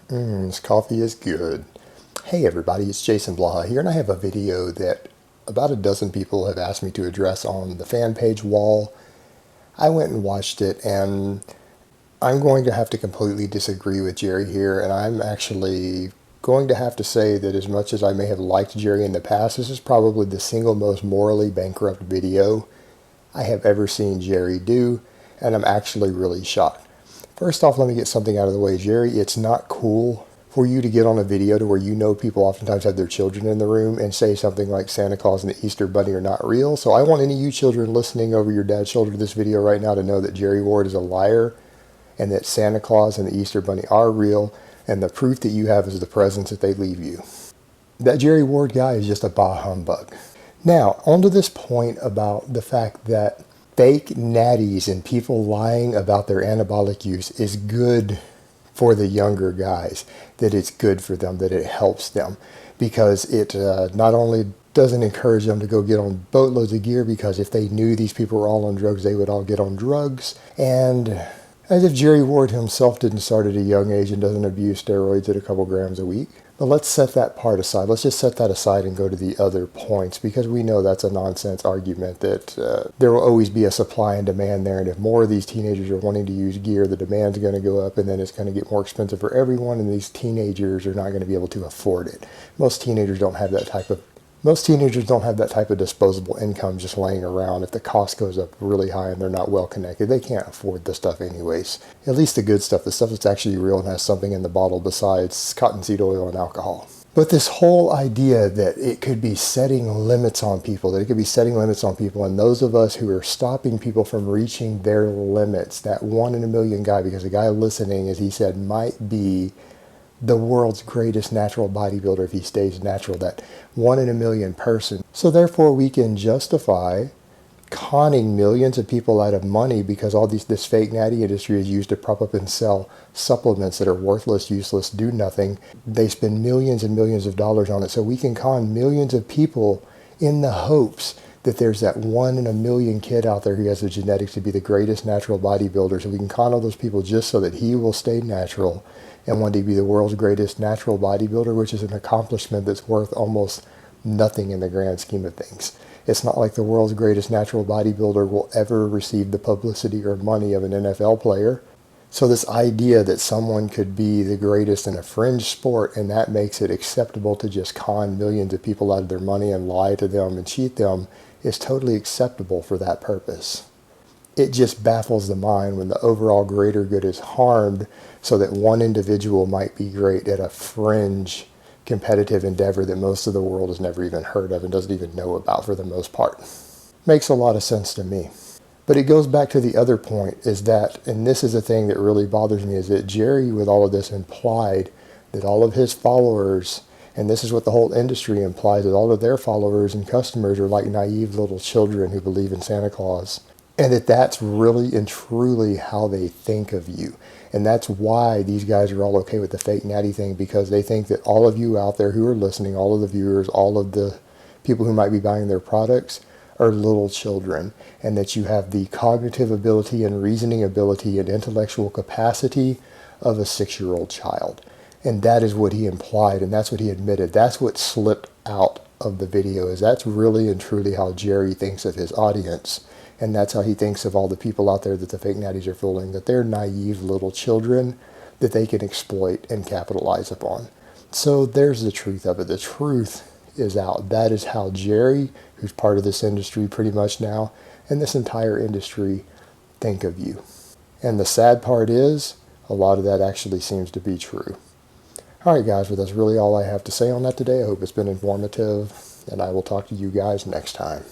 This coffee is good. Hey everybody, it's Jason Blaha here, and I have a video that about a dozen people have asked me to address on the fan page wall. I went and watched it, and I'm going to have to completely disagree with Jerry here, and I'm actually going to have to say that as much as I may have liked Jerry in the past, this is probably the single most morally bankrupt video I have ever seen Jerry do, and I'm actually really shocked. First off, let me get something out of the way. Jerry, it's not cool for you to get on a video to where you know people oftentimes have their children in the room and say something like Santa Claus and the Easter Bunny are not real. So I want any of you children listening over your dad's shoulder to this video right now to know that Jerry Ward is a liar and that Santa Claus and the Easter Bunny are real, and the proof that you have is the presents that they leave you. That Jerry Ward guy is just a bah humbug. Now, on to this point about the fact that fake natties and people lying about their anabolic use is good for the younger guys, that it's good for them, that it helps them, because it not only doesn't encourage them to go get on boatloads of gear, because if they knew these people were all on drugs, they would all get on drugs, and as if Jerry Ward himself didn't start at a young age and doesn't abuse steroids at a couple grams a week. But let's set that part aside. Let's just set that aside and go to the other points, because we know that's a nonsense argument that there will always be a supply and demand there. And if more of these teenagers are wanting to use gear, the demand's going to go up, and then it's going to get more expensive for everyone. And these teenagers are not going to be able to afford it. Most teenagers don't have that type of disposable income just laying around. If the cost goes up really high and they're not well connected, they can't afford the stuff anyways. At least the good stuff, the stuff that's actually real and has something in the bottle besides cottonseed oil and alcohol. But this whole idea that it could be setting limits on people, and those of us who are stopping people from reaching their limits, that 1 in a million guy, because the guy listening, as he said, might be the world's greatest natural bodybuilder if he stays natural, that 1 in a million person. So therefore we can justify conning millions of people out of money because this fake natty industry is used to prop up and sell supplements that are worthless, useless, do nothing. They spend millions and millions of dollars on it. So we can con millions of people in the hopes that there's that 1 in a million kid out there who has the genetics to be the greatest natural bodybuilder. So we can con all those people just so that he will stay natural and one day be the world's greatest natural bodybuilder, which is an accomplishment that's worth almost nothing in the grand scheme of things. It's not like the world's greatest natural bodybuilder will ever receive the publicity or money of an NFL player. So this idea that someone could be the greatest in a fringe sport and that makes it acceptable to just con millions of people out of their money and lie to them and cheat them is totally acceptable for that purpose. It just baffles the mind when the overall greater good is harmed so that one individual might be great at a fringe competitive endeavor that most of the world has never even heard of and doesn't even know about for the most part. Makes a lot of sense to me. But it goes back to the other point, is that, and this is the thing that really bothers me, is that Jerry with all of this implied that all of his followers, and this is what the whole industry implies, that all of their followers and customers are like naive little children who believe in Santa Claus. And that's really and truly how they think of you. And that's why these guys are all okay with the fake natty thing, because they think that all of you out there who are listening, all of the viewers, all of the people who might be buying their products are little children, and that you have the cognitive ability and reasoning ability and intellectual capacity of a 6-year-old child. And that is what he implied, and that's what he admitted. That's what slipped out of the video, is that's really and truly how Jerry thinks of his audience. And that's how he thinks of all the people out there that the fake natties are fooling, that they're naive little children that they can exploit and capitalize upon. So there's the truth of it. The truth is out. That is how Jerry, who's part of this industry pretty much now, and this entire industry think of you. And the sad part is, a lot of that actually seems to be true. All right, guys, well, that's really all I have to say on that today. I hope it's been informative, and I will talk to you guys next time.